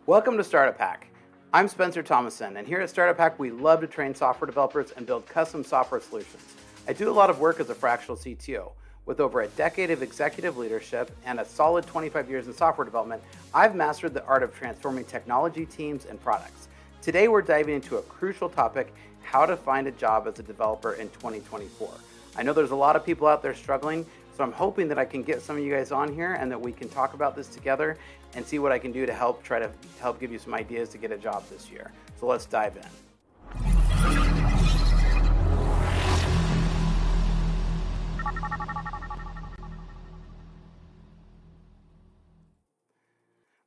Welcome to StartupHakk. I'm Spencer Thomason, and here at StartupHakk, we love to train software developers and build custom software solutions. I do a lot of work as a fractional CTO. With over a decade of executive leadership and a solid 25 years in software development, I've mastered the art of transforming technology teams and products. Today, we're diving into a crucial topic, how to find a job as a developer in 2024. I know there's a lot of people out there struggling, so I'm hoping that I can get some of you guys on here and that we can talk about this together and see what I can do to help give you some ideas to get a job this year. So let's dive in.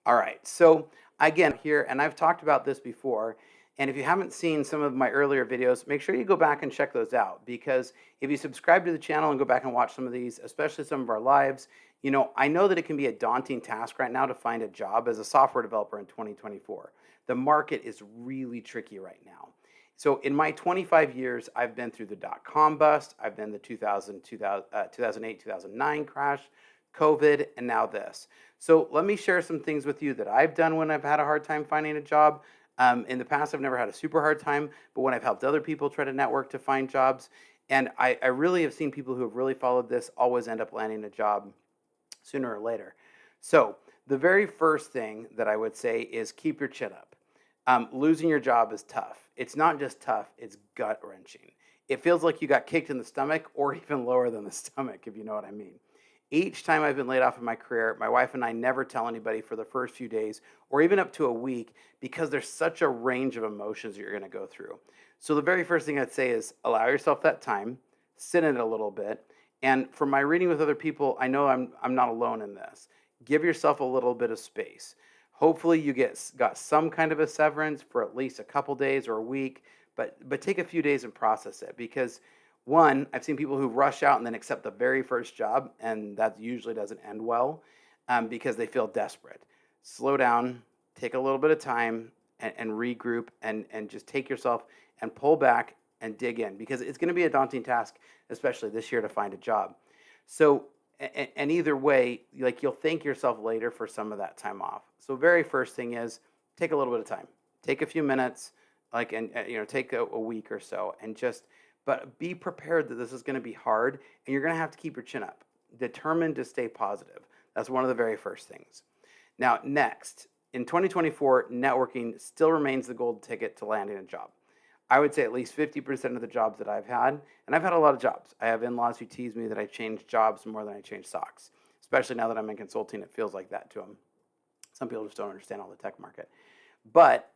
All right, so again here, and I've talked about this before, and if you haven't seen some of my earlier videos, make sure you go back and check those out, because if you subscribe to the channel and go back and watch some of these, especially some of our lives, I know that it can be a daunting task right now to find a job as a software developer in 2024. The market is really tricky right now. So in my 25 years, I've been through the dot-com bust, I've been the 2008, 2009 crash, COVID, and now this. So let me share some things with you that I've done when I've had a hard time finding a job. In the past, I've never had a super hard time, but when I've helped other people try to network to find jobs, and I really have seen people who have really followed this always end up landing a job sooner or later. So the very first thing that I would say is keep your chin up. Losing your job is tough. It's not just tough, it's gut-wrenching. It feels like you got kicked in the stomach, or even lower than the stomach, if you know what I mean. Each time I've been laid off in my career, my wife and I never tell anybody for the first few days or even up to a week, because there's such a range of emotions that you're going to go through. So the very first thing I'd say is allow yourself that time, sit in it a little bit. And from my reading with other people, I know I'm not alone in this. Give yourself a little bit of space. Hopefully you got some kind of a severance for at least a couple days or a week, but take a few days and process it, because one, I've seen people who rush out and then accept the very first job, and that usually doesn't end well because they feel desperate. Slow down, take a little bit of time, and regroup, and just take yourself and pull back and dig in, because it's going to be a daunting task, especially this year, to find a job. So, and either way, you'll thank yourself later for some of that time off. So very first thing is take a little bit of time, take a few minutes, take a week or so, and but be prepared that this is going to be hard, and you're going to have to keep your chin up, determined to stay positive. That's one of the very first things. Now, next, in 2024, networking still remains the gold ticket to landing a job. I would say at least 50% of the jobs that I've had, and I've had a lot of jobs. I have in-laws who tease me that I change jobs more than I change socks, especially now that I'm in consulting. It feels like that to them. Some people just don't understand all the tech market. But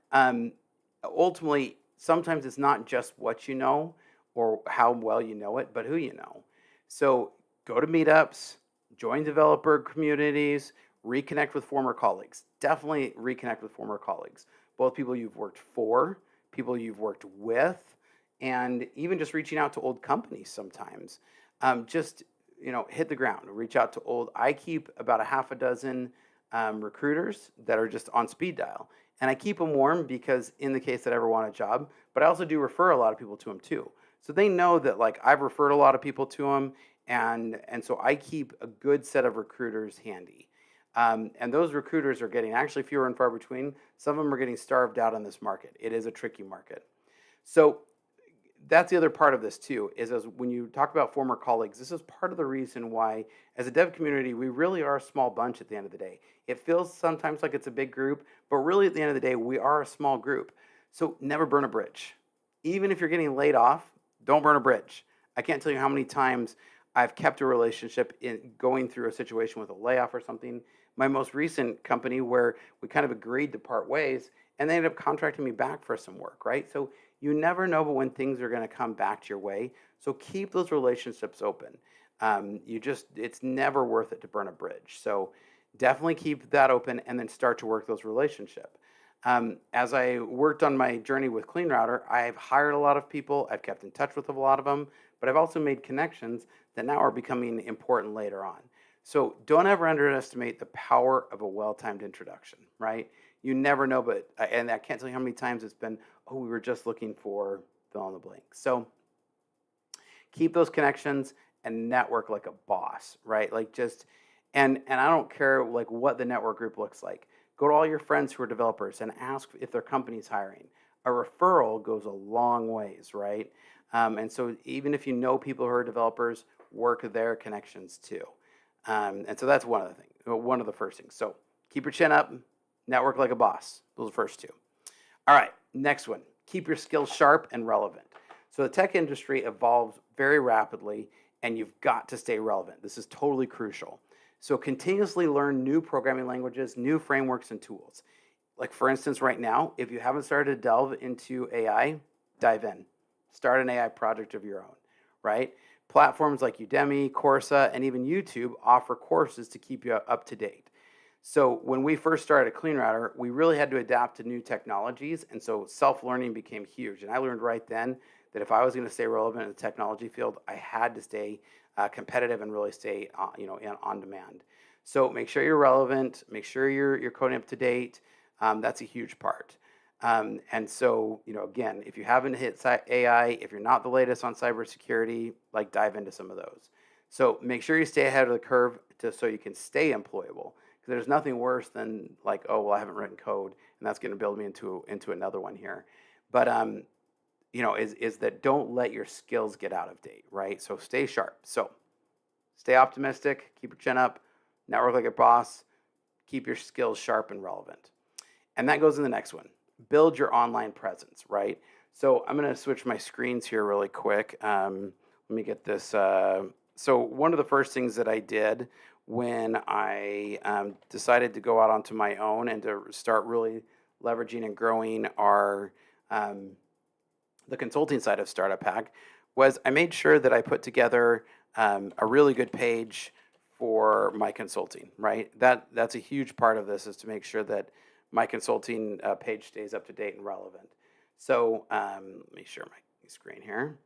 ultimately, sometimes it's not just what you know or how well you know it, but who you know. So go to meetups, join developer communities, reconnect with former colleagues. Definitely reconnect with former colleagues, both people you've worked for, people you've worked with, and even just reaching out to old companies sometimes. Hit the ground, reach out to I keep about a half a dozen recruiters that are just on speed dial. And I keep them warm because in the case that I ever want a job, but I also do refer a lot of people to them too. So they know that I've referred a lot of people to them, and so I keep a good set of recruiters handy. And those recruiters are getting actually fewer and far between. Some of them are getting starved out in this market. It is a tricky market. So that's the other part of this too, is as when you talk about former colleagues, this is part of the reason why as a dev community, we really are a small bunch at the end of the day. It feels sometimes like it's a big group, but really at the end of the day, we are a small group. So never burn a bridge. Even if you're getting laid off, don't burn a bridge. I can't tell you how many times I've kept a relationship in going through a situation with a layoff or something. My most recent company, where we kind of agreed to part ways, and they ended up contracting me back for some work, right? So you never know when things are going to come back to your way. So keep those relationships open. It's never worth it to burn a bridge. So definitely keep that open, and then start to work those relationships. As I worked on my journey with CleanRouter, I've hired a lot of people, I've kept in touch with a lot of them, but I've also made connections that now are becoming important later on. So don't ever underestimate the power of a well-timed introduction, right? You never know, and I can't tell you how many times it's been, oh, we were just looking for fill in the blank. So keep those connections and network like a boss, right? And I don't care what the network group looks like. Go to all your friends who are developers and ask if their company's hiring. A referral goes a long ways, right? And so even if you know people who are developers, work their connections too. And so that's one of the first things. So keep your chin up, network like a boss. Those are the first two. All right, next one. Keep your skills sharp and relevant. So the tech industry evolves very rapidly, and you've got to stay relevant. This is totally crucial. So continuously learn new programming languages, new frameworks, and tools. Like for instance, right now, if you haven't started to delve into AI, dive in. Start an AI project of your own, right? Platforms like Udemy, Coursera, and even YouTube offer courses to keep you up to date. So when we first started CleanRouter, we really had to adapt to new technologies, and so self-learning became huge. And I learned right then that if I was going to stay relevant in the technology field, I had to stay competitive and really stay, on demand. So make sure you're relevant. Make sure you're coding up to date. That's a huge part. And so, again, if you haven't hit AI, if you're not the latest on cybersecurity, like dive into some of those. So make sure you stay ahead of the curve so you can stay employable. Because there's nothing worse than like, oh, well, I haven't written code, and that's going to build me into another one here. But is that don't let your skills get out of date, right? So stay sharp. So stay optimistic, keep your chin up, network like a boss, keep your skills sharp and relevant. And that goes in the next one. Build your online presence, right? So I'm going to switch my screens here really quick. Let me get this. So one of the first things that I did when I decided to go out onto my own and to start really leveraging and growing the consulting side of StartupHakk was I made sure that I put together a really good page for my consulting, right? That's a huge part of this, is to make sure that my consulting page stays up to date and relevant. So let me share my screen here.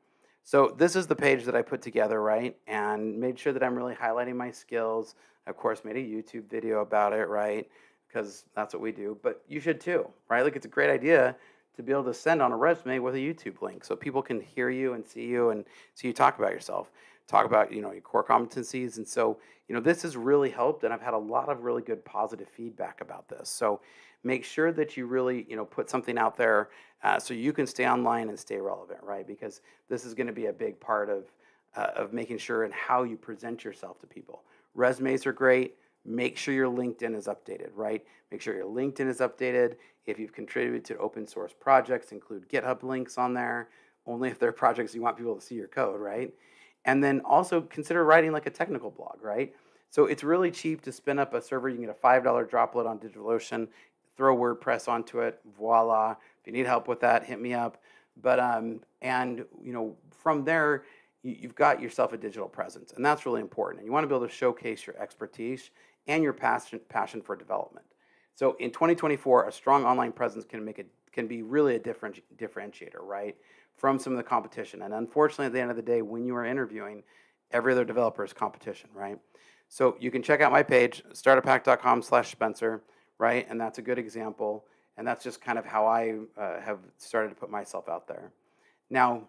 So this is the page that I put together, right? And made sure that I'm really highlighting my skills. Of course, made a YouTube video about it, right? Because that's what we do. But you should too, right? Like, it's a great idea to be able to send on a resume with a YouTube link so people can hear you and see you talk about yourself, talk about, your core competencies. And so, this has really helped, and I've had a lot of really good positive feedback about this. So make sure that you really, put something out there so you can stay online and stay relevant, right? Because this is going to be a big part of making sure and how you present yourself to people. Resumes are great. Make sure your LinkedIn is updated, right? Make sure your LinkedIn is updated. If you've contributed to open source projects, include GitHub links on there, only if they're projects you want people to see your code, right? And then also consider writing like a technical blog, right? So it's really cheap to spin up a server. You can get a $5 droplet on DigitalOcean, throw WordPress onto it, voila. If you need help with that, hit me up. But from there, you've got yourself a digital presence, and that's really important. And you want to be able to showcase your expertise and your passion for development. So in 2024, a strong online presence can be really a differentiator, right, from some of the competition. And unfortunately, at the end of the day, when you are interviewing, every other developer is competition, right? So you can check out my page, startuphakk.com/Spencer, right? And that's a good example. And that's just kind of how I have started to put myself out there. Now,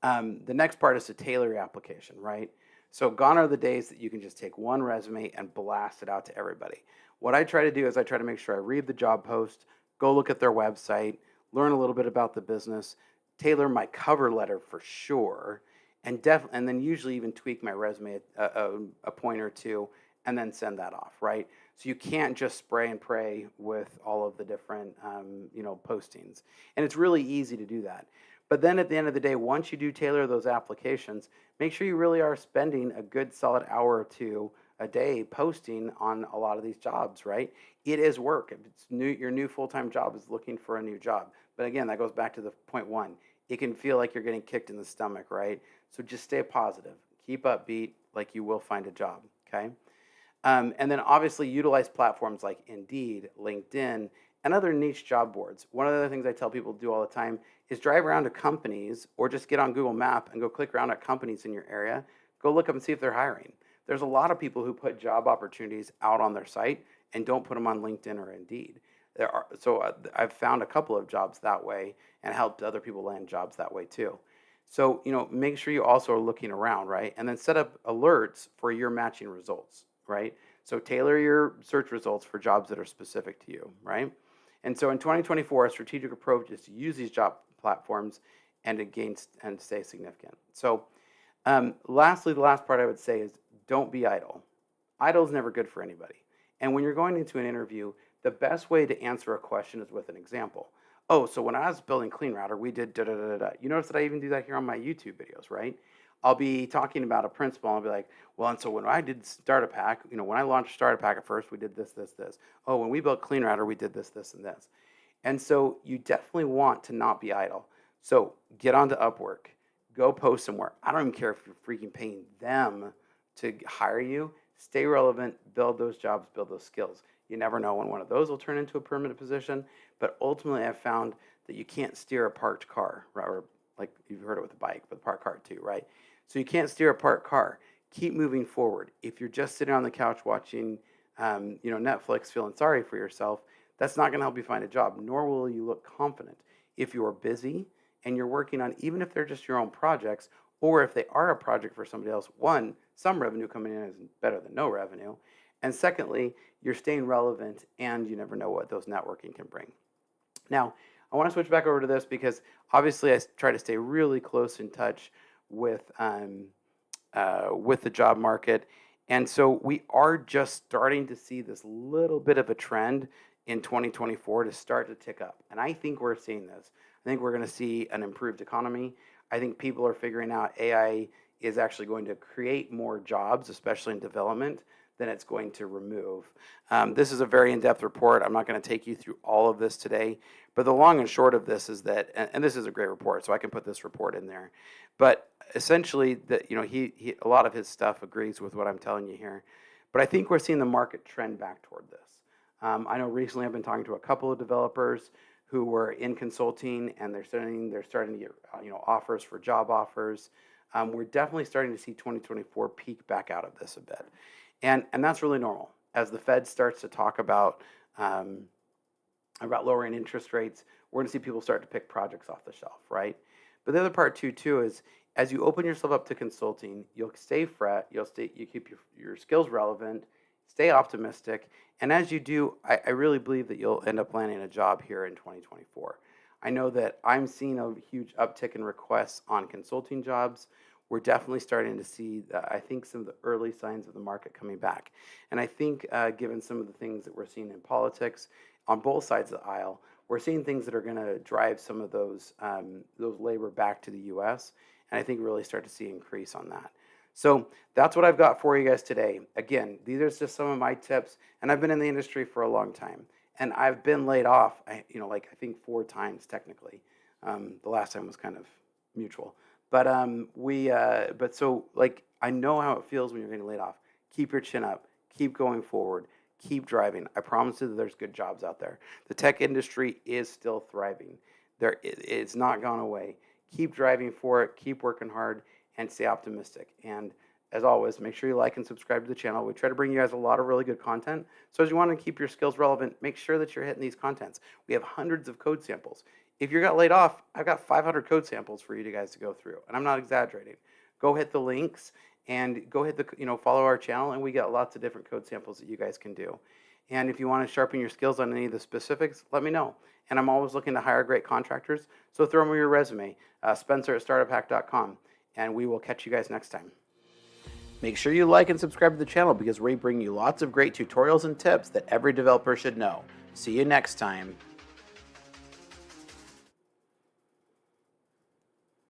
the next part is to tailor your application, right? So gone are the days that you can just take one resume and blast it out to everybody. What I try to do is I try to make sure I read the job post, go look at their website, learn a little bit about the business, tailor my cover letter for sure, and then usually even tweak my resume a point or two, and then send that off, right? So you can't just spray and pray with all of the different postings, and it's really easy to do that. But then at the end of the day, once you do tailor those applications, make sure you really are spending a good solid hour or two a day posting on a lot of these jobs, right? It is work. If it's your new full-time job is looking for a new job. But again, that goes back to the point one. It can feel like you're getting kicked in the stomach, right? So just stay positive. Keep upbeat, like you will find a job, okay? And then obviously utilize platforms like Indeed, LinkedIn, and other niche job boards. One of the other things I tell people to do all the time is drive around to companies, or just get on Google Map and go click around at companies in your area. Go look up and see if they're hiring. There's a lot of people who put job opportunities out on their site and don't put them on LinkedIn or Indeed. I've found a couple of jobs that way and helped other people land jobs that way too. So, make sure you also are looking around, right? And then set up alerts for your matching results, right? So tailor your search results for jobs that are specific to you, right? And so in 2024, a strategic approach is to use these job platforms and stay significant. So lastly, the last part I would say is don't be idle. Idle is never good for anybody. And when you're going into an interview, the best way to answer a question is with an example. Oh, so when I was building Clean Router, we did da da da da. You notice that I even do that here on my YouTube videos, right? I'll be talking about a principle and I'll be like, well, and so when I did StartupHakk, when I launched StartupHakk at first, we did this, this, this. Oh, when we built Clean Router, we did this, this, and this. And so you definitely want to not be idle. So get onto Upwork, go post somewhere. I don't even care if you're freaking paying them to hire you. Stay relevant, build those jobs, build those skills. You never know when one of those will turn into a permanent position, but ultimately I've found that you can't steer a parked car, right? Or like you've heard it with a bike, but a parked car too, right? So you can't steer a parked car. Keep moving forward. If you're just sitting on the couch watching, Netflix, feeling sorry for yourself, that's not going to help you find a job, nor will you look confident. If you are busy and you're working on, even if they're just your own projects, or if they are a project for somebody else, one, some revenue coming in is better than no revenue. And secondly, you're staying relevant and you never know what those networking can bring. Now, I want to switch back over to this because obviously I try to stay really close in touch with the job market. And so we are just starting to see this little bit of a trend in 2024 to start to tick up. And I think we're seeing this. I think we're going to see an improved economy. I think people are figuring out AI is actually going to create more jobs, especially in development, than it's going to remove. This is a very in-depth report. I'm not going to take you through all of this today, but the long and short of this is that, and this is a great report, so I can put this report in there. But essentially, that he a lot of his stuff agrees with what I'm telling you here. But I think we're seeing the market trend back toward this. I know recently I've been talking to a couple of developers who were in consulting, and they're starting to get offers for job offers. We're definitely starting to see 2024 peak back out of this a bit. And that's really normal. As the Fed starts to talk about lowering interest rates, we're going to see people start to pick projects off the shelf, right? But the other part too is as you open yourself up to consulting, you'll stay you keep your skills relevant, stay optimistic, and as you do, I really believe that you'll end up landing a job here in 2024. I know that I'm seeing a huge uptick in requests on consulting jobs. We're definitely starting to see, I think, some of the early signs of the market coming back. And I think given some of the things that we're seeing in politics on both sides of the aisle, we're seeing things that are going to drive some of those labor back to the U.S. And I think really start to see increase on that. So that's what I've got for you guys today. Again, these are just some of my tips. And I've been in the industry for a long time. And I've been laid off, I think 4 times technically. The last time was kind of mutual. But I know how it feels when you're getting laid off. Keep your chin up. Keep going forward. Keep driving. I promise you that there's good jobs out there. The tech industry is still thriving. It's not gone away. Keep driving for it. Keep working hard and stay optimistic. And as always, make sure you like and subscribe to the channel. We try to bring you guys a lot of really good content. So as you want to keep your skills relevant, make sure that you're hitting these contents. We have hundreds of code samples. If you got laid off, I've got 500 code samples for you guys to go through, and I'm not exaggerating. Go hit the links and go hit follow our channel, and we got lots of different code samples that you guys can do. And if you want to sharpen your skills on any of the specifics, let me know. And I'm always looking to hire great contractors, so throw me your resume, Spencer at StartupHakk.com, and we will catch you guys next time. Make sure you like and subscribe to the channel because we bring you lots of great tutorials and tips that every developer should know. See you next time.